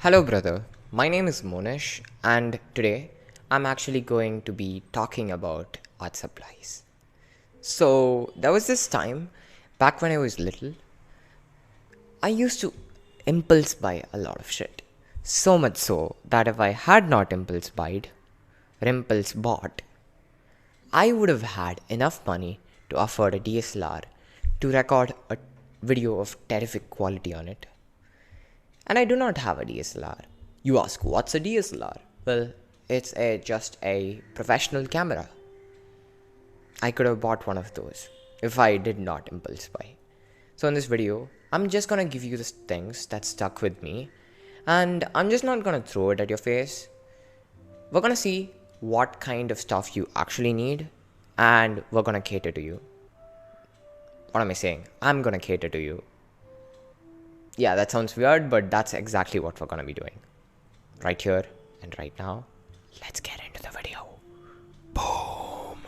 Hello, brother. My name is Monish, and today I'm actually going to be talking about art supplies. So, there was this time back when I was little, I used to impulse buy a lot of shit. So much so that if I had not impulse bought, I would have had enough money to afford a DSLR to record a video of terrific quality on it. And I do not have a DSLR. You ask, what's a DSLR? Well, it's just a professional camera. I could have bought one of those if I did not impulse buy. So in this video, I'm just gonna give you the things that stuck with me, and I'm just not gonna throw it at your face. We're gonna see what kind of stuff you actually need, and we're gonna cater to you. What am I saying? I'm gonna cater to you. Yeah, that sounds weird, but that's exactly what we're gonna be doing. Right here and right now. Let's get into the video. Boom!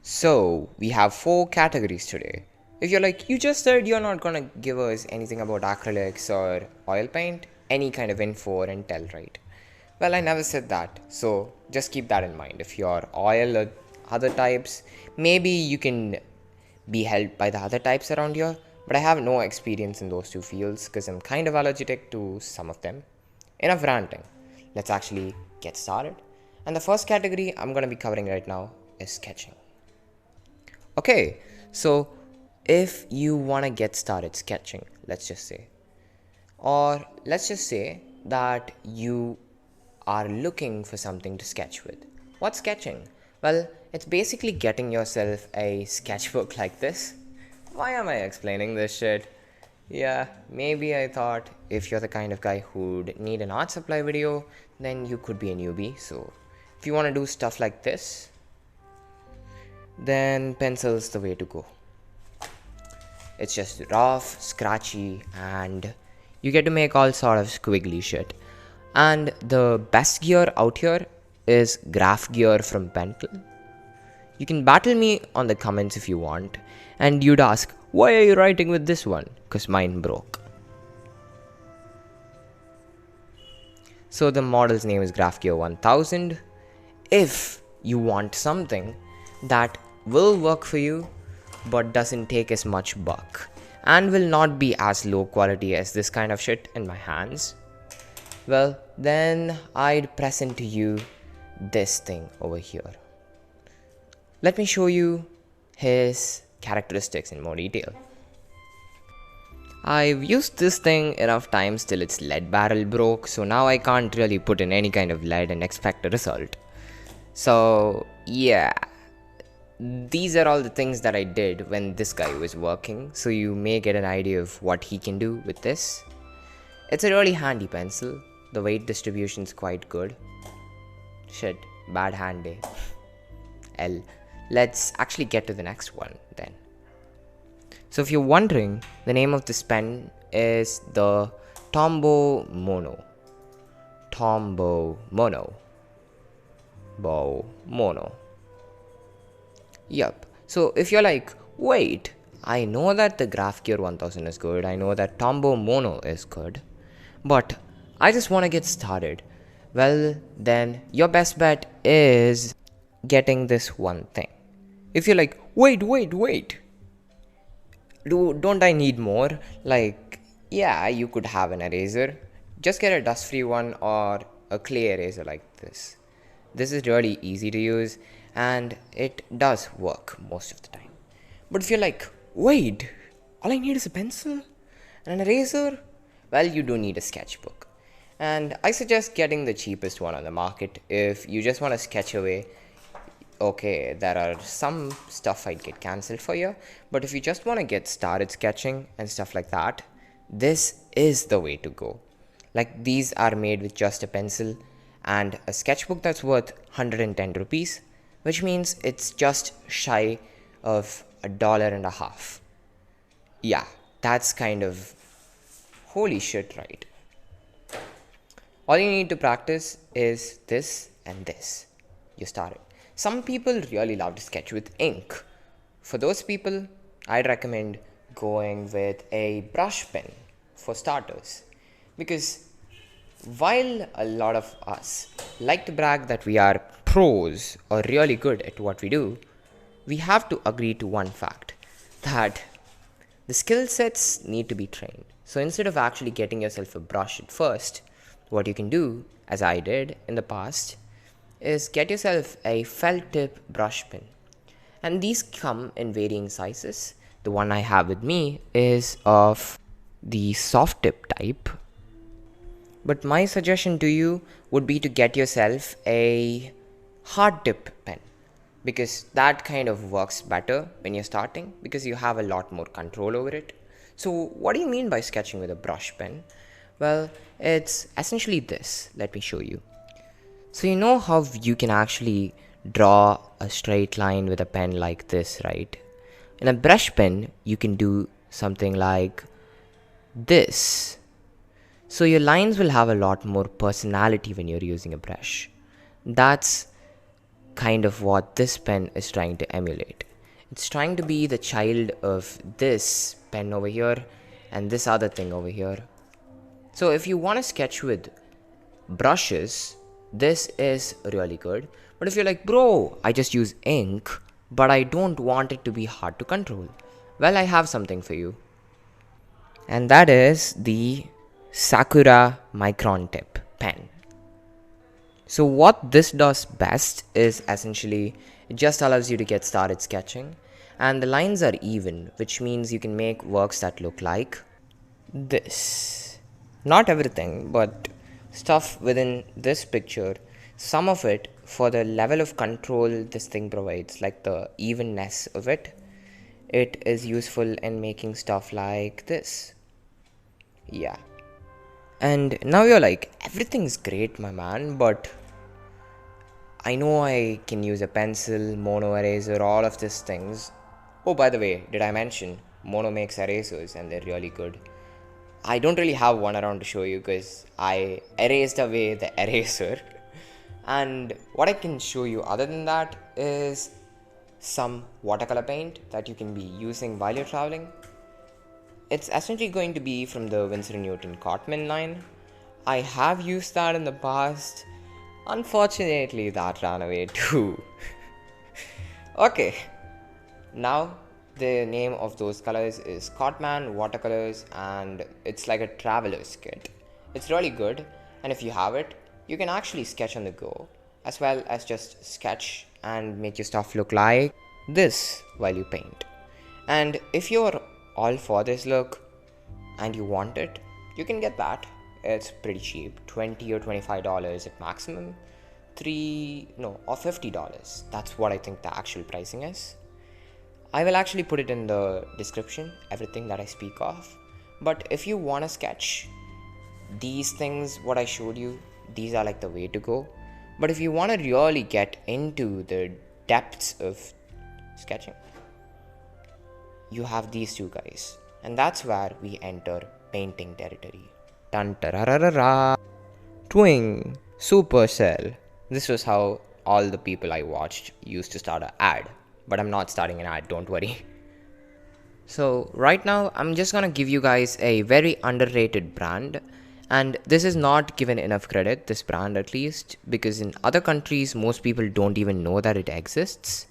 So, we have 4 categories today. If you're like, you just said you're not gonna give us anything about acrylics or oil paint, any kind of info or intel, right? Well, I never said that, so just keep that in mind. If you're oil or other types, maybe you can be helped by the other types around here, but I have no experience in those 2 fields because I'm kind of allergic to some of them. Enough ranting. Let's actually get started. And the first category I'm going to be covering right now is sketching. Okay, so if you want to get started sketching, let's just say that you are looking for something to sketch with. What's sketching? Well, it's basically getting yourself a sketchbook like this. Why am I explaining this shit? Yeah, maybe I thought if you're the kind of guy who'd need an art supply video, then you could be a newbie. So if you want to do stuff like this, then pencil's the way to go. It's just rough, scratchy, and you get to make all sort of squiggly shit. And the best gear out here is graphgear from Pentel. You can battle me on the comments if you want, and you'd ask, why are you writing with this one? Because mine broke. So the model's name is graphgear 1000. If you want something that will work for you but doesn't take as much buck and will not be as low quality as this kind of shit in my hands, well, then I'd present to you this thing over here. Let me show you his characteristics in more detail. I've used this thing enough times till its lead barrel broke, so now I can't really put in any kind of lead and expect a result. So yeah, these are all the things that I did when this guy was working, so you may get an idea of what he can do with this. It's a really handy pencil. The weight distribution is quite good. Shit, bad hand day. L. Let's actually get to the next one then. So if you're wondering, the name of this pen is the Tombow Mono. Tombow Mono. Bow Mono. Yup. So if you're like, wait, I know that the graphgear 1000 is good, I know that Tombow Mono is good, but I just want to get started. Well, then your best bet is getting this one thing. If you're like, wait, don't I need more? Like, yeah, you could have an eraser. Just get a dust-free one or a clay eraser like this. This is really easy to use and it does work most of the time. But if you're like, wait, all I need is a pencil and an eraser, well, you do need a sketchbook. And I suggest getting the cheapest one on the market if you just want to sketch away. Okay, there are some stuff I'd get cancelled for you, but if you just want to get started sketching and stuff like that, this is the way to go. Like, these are made with just a pencil and a sketchbook that's worth 110 rupees, which means it's just shy of $1.50. Yeah, that's kind of holy shit, right? All you need to practice is this and this. You start it. Some people really love to sketch with ink. For those people, I'd recommend going with a brush pen for starters. Because while a lot of us like to brag that we are pros or really good at what we do, we have to agree to one fact that the skill sets need to be trained. So instead of actually getting yourself a brush at first, what you can do, as I did in the past, is get yourself a felt tip brush pin. And these come in varying sizes. The one I have with me is of the soft tip type. But my suggestion to you would be to get yourself a hard tip pen, because that kind of works better when you're starting because you have a lot more control over it. So what do you mean by sketching with a brush pen? Well, it's essentially this. Let me show you. So you know how you can actually draw a straight line with a pen like this, right? In a brush pen, you can do something like this. So your lines will have a lot more personality when you're using a brush. That's kind of what this pen is trying to emulate. It's trying to be the child of this pen over here and this other thing over here. So if you want to sketch with brushes, this is really good. But if you're like, bro, I just use ink, but I don't want it to be hard to control, well, I have something for you. And that is the Sakura micron tip pen. So what this does best is essentially it just allows you to get started sketching, and the lines are even, which means you can make works that look like this. Not everything, but stuff within this picture, some of it for the level of control this thing provides, like the evenness of it, it is useful in making stuff like this. Yeah. And now you're like, everything's great, my man, but I know I can use a pencil, mono eraser, all of these things. Oh, by the way, did I mention mono makes erasers and they're really good. I don't really have one around to show you because I erased away the eraser. And what I can show you other than that is some watercolor paint that you can be using while you're traveling. It's essentially going to be from the Winsor & Newton Cotman line. I have used that in the past. Unfortunately, that ran away too. Okay, now the name of those colors is Cotman watercolors, and it's like a traveler's kit. It's really good, and if you have it, you can actually sketch on the go, as well as just sketch and make your stuff look like this while you paint. And if you're all for this look and you want it, you can get that. It's pretty cheap, $20 or $25 at maximum, or $50. That's what I think the actual pricing is. I will actually put it in the description, everything that I speak of. But if you want to sketch these things, what I showed you, these are like the way to go. But if you want to really get into the depths of sketching, you have these two guys, and that's where we enter painting territory. Dun tararara. Twing, Supercell. This was how all the people I watched used to start an ad, but I'm not starting an ad, don't worry. So right now I'm just gonna give you guys a very underrated brand, and this is not given enough credit, this brand at least, because in other countries most people don't even know that it exists.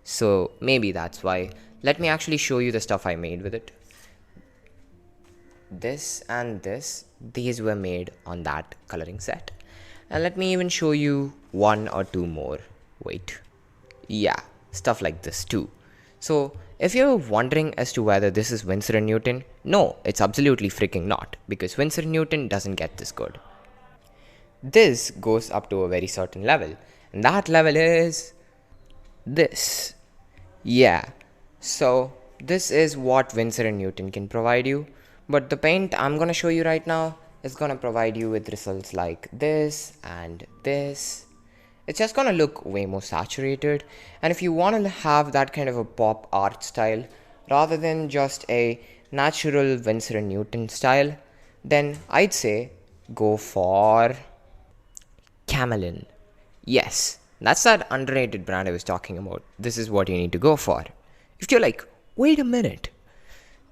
So maybe that's why. Let me actually show you the stuff I made with it. This and this, these were made on that coloring set. And let me even show you one or two more. Wait. Yeah, stuff like this too. So if you're wondering as to whether this is Winsor & Newton, no, it's absolutely freaking not, because Winsor & Newton doesn't get this good. This goes up to a very certain level, and that level is this. Yeah. So this is what Winsor & Newton can provide you, but the paint I'm gonna show you right now is gonna provide you with results like this and this. It's just gonna look way more saturated, and if you want to have that kind of a pop art style rather than just a natural Winsor & Newton style, then I'd say go for Camelin. Yes, that's that underrated brand I was talking about. This is what you need to go for. If you're like, wait a minute,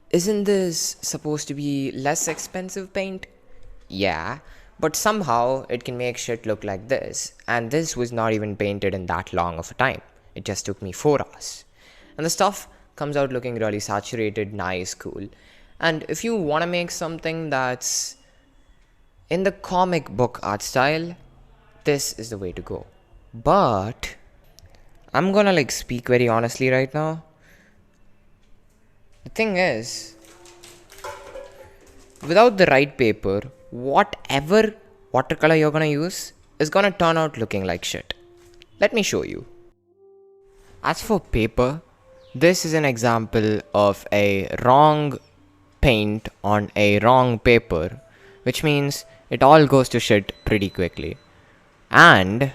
isn't this supposed to be less expensive paint? Yeah, but somehow it can make shit look like this, and this was not even painted in that long of a time. It just took me 4 hours. And the stuff comes out looking really saturated, nice, cool. And if you want to make something that's in the comic book art style, this is the way to go. But I'm gonna like speak very honestly right now. The thing is, without the right paper, whatever watercolor you're gonna use is gonna turn out looking like shit. Let me show you. As for paper, this is an example of a wrong paint on a wrong paper, which means it all goes to shit pretty quickly. And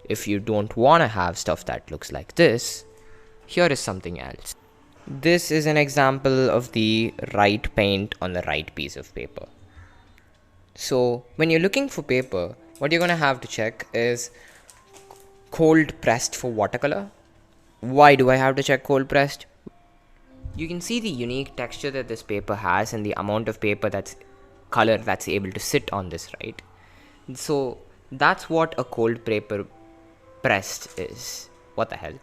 if you don't want to have stuff that looks like this, here is something else. This is an example of the right paint on the right piece of paper. So when you're looking for paper, what you're gonna have to check is cold pressed for watercolor. Why do I have to check cold pressed? You can see the unique texture that this paper has and the amount of paper that's color that's able to sit on this, right? So that's what a cold paper pressed is. What the hell?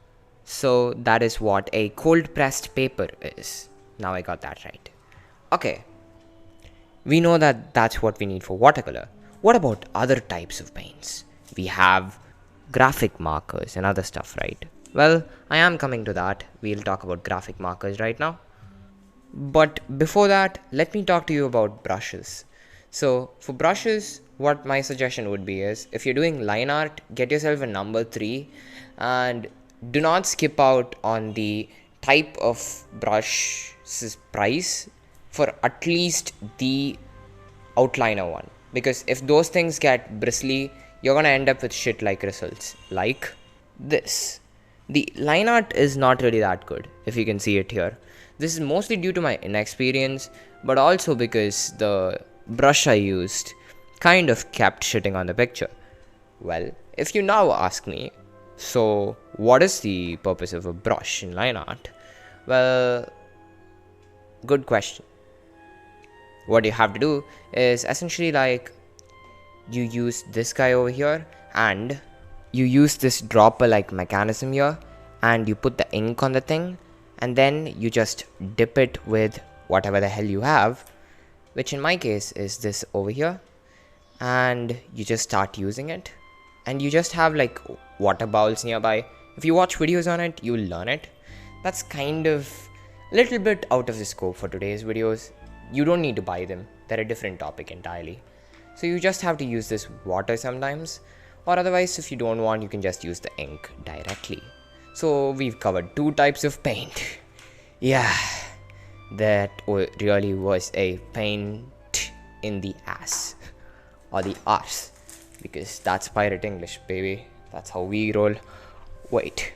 So that is what a cold pressed paper is. Now I got that right. Okay. We know that that's what we need for watercolor. What about other types of paints? We have graphic markers and other stuff, right? Well, I am coming to that. We'll talk about graphic markers right now. But before that, let me talk to you about brushes. So for brushes, what my suggestion would be is, if you're doing line art, get yourself a number 3 and do not skip out on the type of brush's price for at least the outliner one. Because if those things get bristly, you're gonna end up with shit like results. Like this. The line art is not really that good, if you can see it here. This is mostly due to my inexperience, but also because the brush I used kind of kept shitting on the picture. Well, if you now ask me, so what is the purpose of a brush in line art? Well, good question. What you have to do is essentially like, you use this guy over here and you use this dropper like mechanism here, and you put the ink on the thing, and then you just dip it with whatever the hell you have, which in my case is this over here, and you just start using it, and you just have like water bowls nearby. If you watch videos on it, you'll learn it. That's kind of a little bit out of the scope for today's videos. You don't need to buy them. They're a different topic entirely. So you just have to use this water sometimes, or otherwise if you don't want, you can just use the ink directly. So we've covered 2 types of paint. Yeah, that really was a pain in the ass, or the arse, because that's pirate English, baby. That's how we roll. Wait.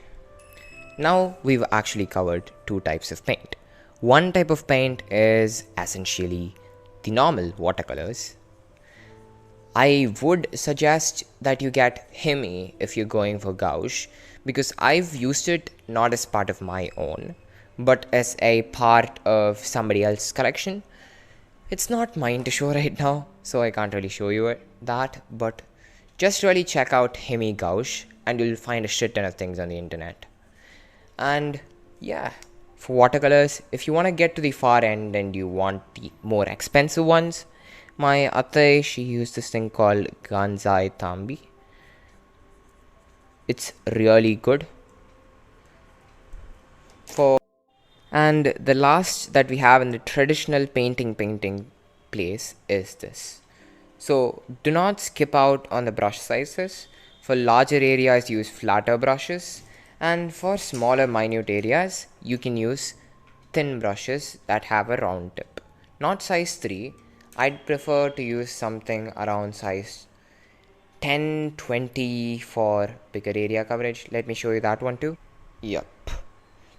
Now we've actually covered 2 types of paint. One type of paint is essentially the normal watercolors. I would suggest that you get Hemi if you're going for gouache, because I've used it not as part of my own, but as a part of somebody else's collection. It's not mine to show right now, so I can't really show you that, but just really check out Hemi gouache and you'll find a shit ton of things on the internet. And yeah, for watercolors, if you want to get to the far end and you want the more expensive ones, my atte, she used this thing called Ganzai Tambi. It's really good. And the last that we have in the traditional painting place is this. So do not skip out on the brush sizes. For larger areas, use flatter brushes, and for smaller minute areas, you can use thin brushes that have a round tip. Not size 3. I'd prefer to use something around size 10, 20 for bigger area coverage. Let me show you that one too. Yup.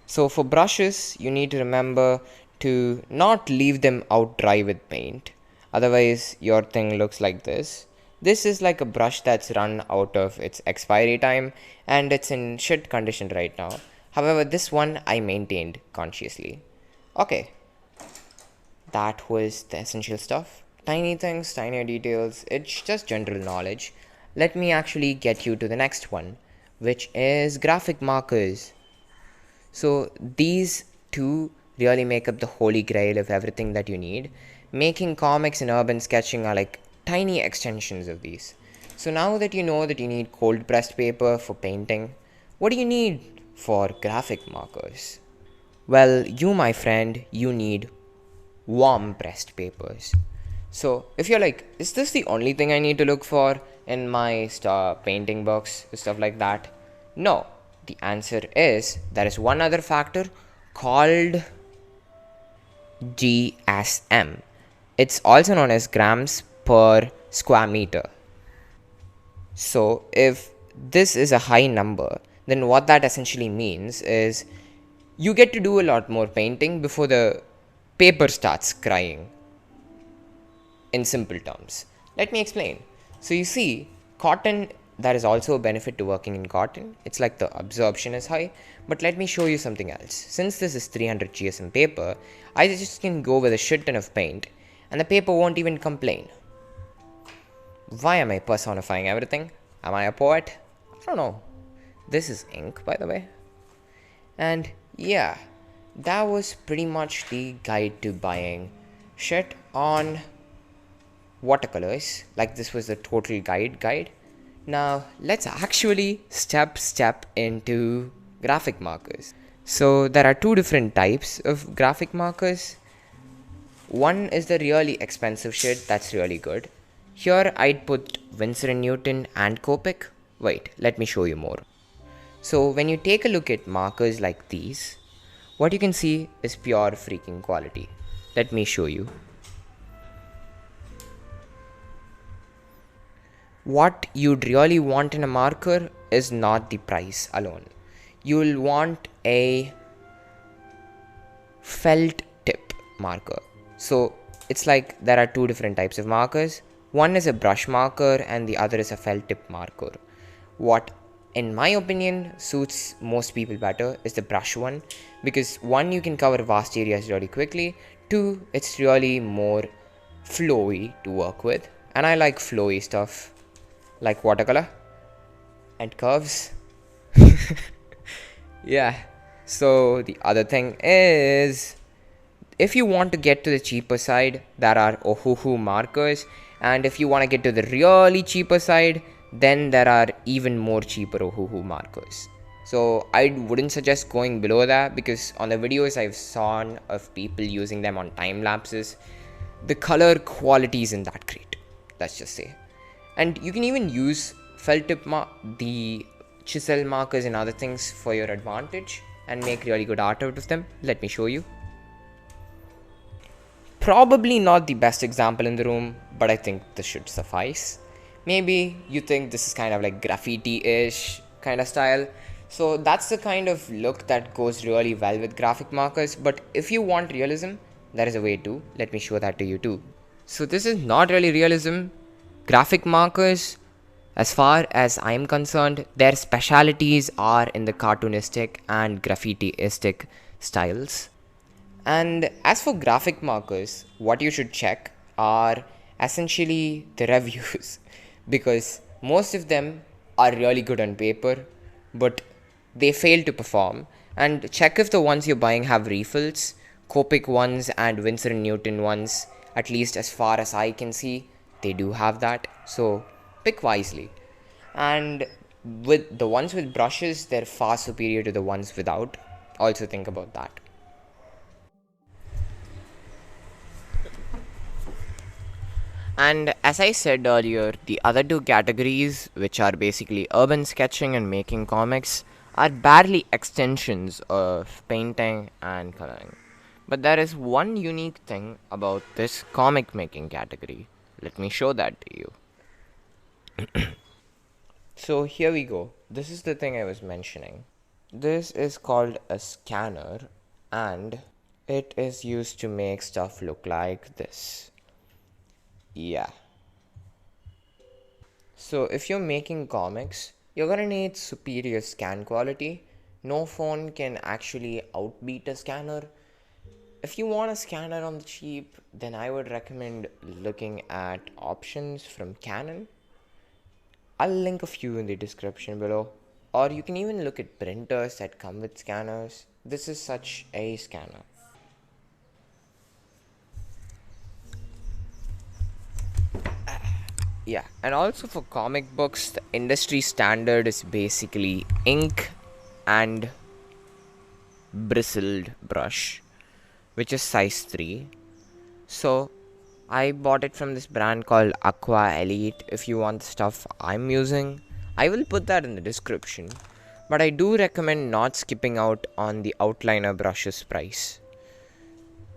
So for brushes, you need to remember to not leave them out dry with paint. Otherwise, your thing looks like this. This is like a brush that's run out of its expiry time and it's in shit condition right now. However, this one I maintained consciously. Okay. That was the essential stuff. tiny things, tiny details. It's just general knowledge. Let me actually get you to the next one, which is graphic markers. So these two really make up the holy grail of everything that you need. Making comics and urban sketching are like tiny extensions of these. So now that you know that you need cold pressed paper for painting, what do you need for graphic markers? Well, you, my friend, you need warm pressed papers. So if you're like, is this the only thing I need to look for in my painting books, stuff like that? No. The answer is there is one other factor called GSM. It's also known as grams per square meter. So if this is a high number, then what that essentially means is you get to do a lot more painting before the paper starts crying. In simple terms, let me explain. So you see, cotton, there is also a benefit to working in cotton. It's like the absorption is high. But let me show you something else. Since this is 300 GSM paper, I just can go with a shit ton of paint and the paper won't even complain. Why am I personifying everything? Am I a poet? I don't know. This is ink, by the way. And yeah, that was pretty much the guide to buying shit on watercolors. Like, this was the total guide. Now let's actually step into graphic markers. So there are two different types of graphic markers. One is the really expensive shit that's really good. Here I'd put Winsor & Newton and Copic. Wait, let me show you more. So when you take a look at markers like these, what you can see is pure freaking quality. Let me show you. What you'd really want in a marker is not the price alone. You'll want a felt tip marker. So it's like there are two different types of markers. One is a brush marker and the other is a felt tip marker. What, in my opinion, suits most people better is the brush one, because one, you can cover vast areas really quickly. Two, it's really more flowy to work with, and I like flowy stuff like watercolor and curves. Yeah. So the other thing is, if you want to get to the cheaper side, there are Ohuhu markers, and if you want to get to the really cheaper side, then there are even more cheaper Ohuhu markers. So I wouldn't suggest going below that, because on the videos I've seen of people using them on time lapses, the color quality isn't that great, let's just say. And you can even use felt tip the chisel markers and other things for your advantage and make really good art out of them. Let me show you. Probably not the best example in the room, but I think this should suffice. Maybe you think this is kind of like graffiti-ish kind of style. So that's the kind of look that goes really well with graphic markers. But if you want realism, there is a way too. Let me show that to you too. So this is not really realism. Graphic markers, as far as I'm concerned, their specialities are in the cartoonistic and graffiti-istic styles. And as for graphic markers, what you should check are essentially the reviews, because most of them are really good on paper, but they fail to perform. And check if the ones you're buying have refills. Copic ones and Winsor & Newton ones, at least as far as I can see, they do have that. So pick wisely. And with the ones with brushes, they're far superior to the ones without. Also think about that. And as I said earlier, the other two categories, which are basically urban sketching and making comics, are barely extensions of painting and coloring. But there is one unique thing about this comic making category. Let me show that to you. So here we go. This is the thing I was mentioning. This is called a scanner, and it is used to make stuff look like this. Yeah. So if you're making comics, you're gonna need superior scan quality. No phone can actually outbeat a scanner. if you want a scanner on the cheap, then I would recommend looking at options from Canon. I'll link a few in the description below. Or you can even look at printers that come with scanners. This is such a scanner. Yeah, and also for comic books, the industry standard is basically ink and bristled brush, which is size 3. So I bought it from this brand called Aqua Elite. If you want the stuff I'm using, I will put that in the description. But I do recommend not skipping out on the outliner brush's price.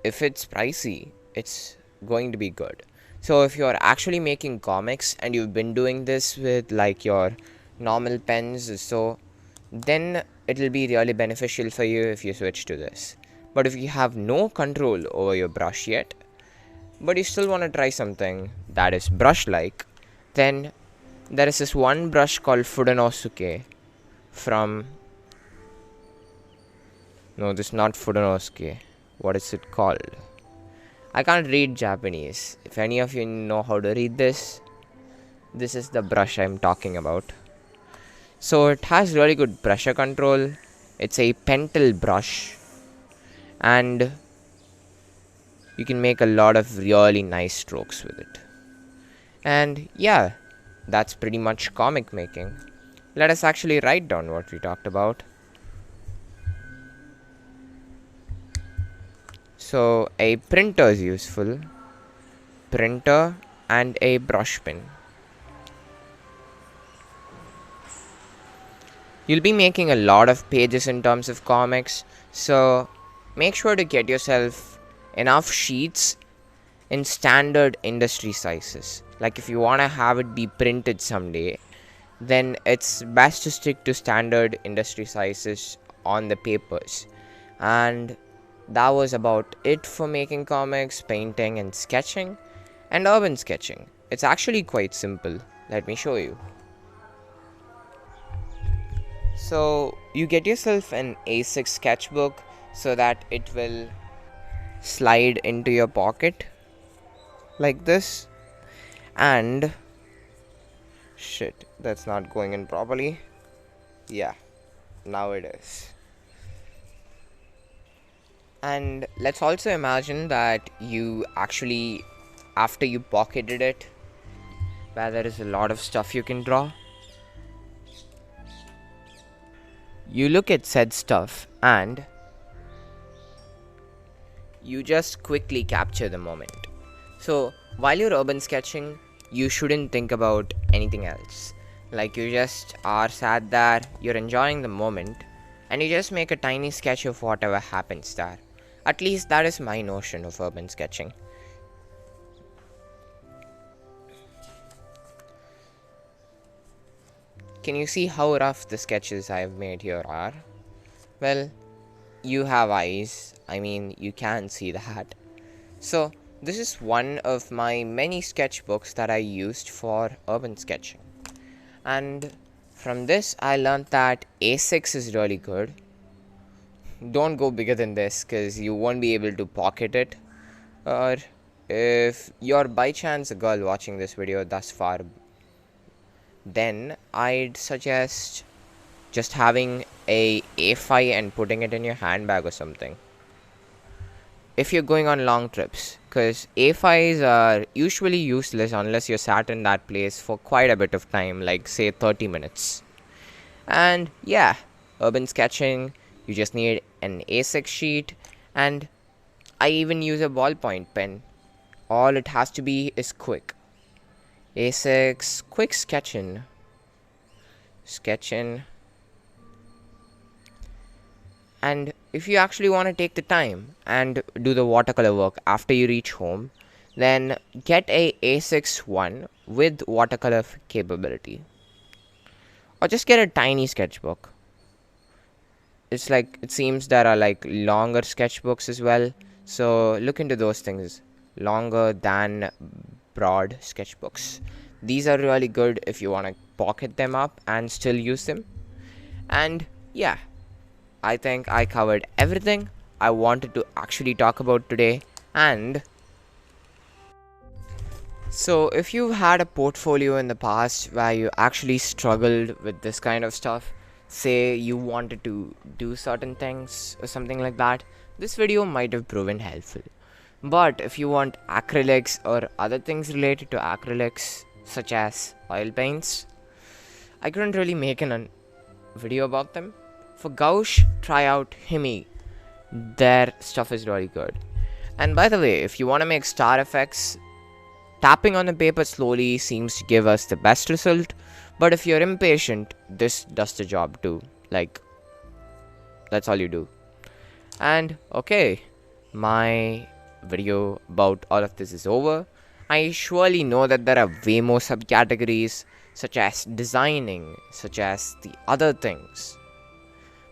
If it's pricey, it's going to be good. So if you're actually making comics and you've been doing this with like your normal pens, so then it'll be really beneficial for you if you switch to this. But if you have no control over your brush yet, but you still want to try something that is brush-like, then there is this one brush called Fudenosuke from... No, this is not Fudenosuke. What is it called? I can't read Japanese. If any of you know how to read this, this is the brush I'm talking about. So it has really good pressure control. It's a pentel brush. And you can make a lot of really nice strokes with it. And yeah, that's pretty much comic making. Let us actually write down what we talked about. So a printer is useful. Printer and a brush pen. You'll be making a lot of pages in terms of comics, so make sure to get yourself enough sheets in standard industry sizes. Like if you want to have it be printed someday, then it's best to stick to standard industry sizes on the papers. And that was about it for making comics, painting and sketching and urban sketching. It's actually quite simple. Let me show you. So you get yourself an A6 sketchbook so that it will slide into your pocket like this. And shit, that's not going in properly. Yeah, now it is. And let's also imagine that you actually, after you pocketed it, where there is a lot of stuff you can draw, you look at said stuff and you just quickly capture the moment. So while you're urban sketching, you shouldn't think about anything else. Like you just are sat there, you're enjoying the moment, and you just make a tiny sketch of whatever happens there. At least that is my notion of urban sketching. Can you see how rough the sketches I have made here are? Well, you have eyes. I mean, you can see that. So this is one of my many sketchbooks that I used for urban sketching. And from this I learned that A6 is really good. Don't go bigger than this because you won't be able to pocket it. Or if you're by chance a girl watching this video thus far, then I'd suggest just having a A5 and putting it in your handbag or something. If you're going on long trips, because A5s are usually useless unless you're sat in that place for quite a bit of time, like say 30 minutes. And yeah, urban sketching, you just need an A6 sheet, and I even use a ballpoint pen. All it has to be is quick. A6, quick sketching. And if you actually want to take the time and do the watercolor work after you reach home, then get a A6 one with watercolor capability. Or just get a tiny sketchbook. It's like, it seems there are like longer sketchbooks as well. So look into those things. Longer than broad sketchbooks. These are really good if you want to pocket them up and still use them. And yeah, I think I covered everything. I wanted to actually talk about today. And so, if you had a portfolio in the past where you actually struggled with this kind of stuff, say you wanted to do certain things or something like that, this video might have proven helpful. But if you want acrylics or other things related to acrylics, such as oil paints, I couldn't really make an video about them. For gouache, try out Himi. Their stuff is really good. And by the way, if you want to make star effects, tapping on the paper slowly seems to give us the best result. But if you're impatient, this does the job too. Like, that's all you do. And okay, my video about all of this is over. I surely know that there are way more subcategories, such as designing, such as the other things.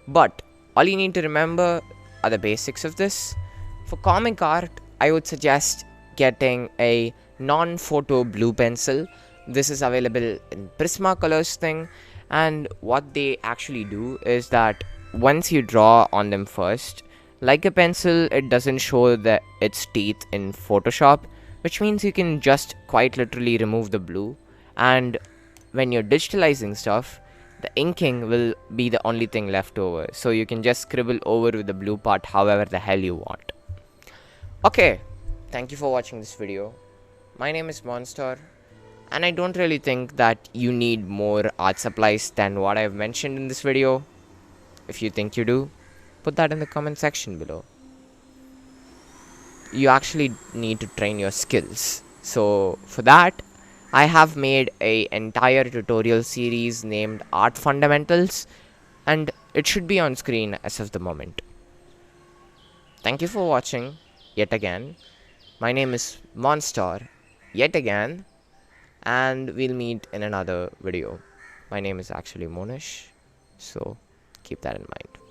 But all you need to remember are the basics of this. For comic art, I would suggest getting a non-photo blue pencil. This is available in Prismacolors thing, and what they actually do is that once you draw on them first, like a pencil, it doesn't show its teeth in Photoshop, which means you can just quite literally remove the blue, and when you're digitalizing stuff, the inking will be the only thing left over, so you can just scribble over with the blue part however the hell you want. Okay, thank you for watching this video. My name is Monster, and I don't really think that you need more art supplies than what I've mentioned in this video. If you think you do, put that in the comment section below. You actually need to train your skills. So for that, I have made an entire tutorial series named Art Fundamentals, and it should be on screen as of the moment. Thank you for watching yet again. My name is Monster yet again, and we'll meet in another video. My name is actually Monish, so keep that in mind.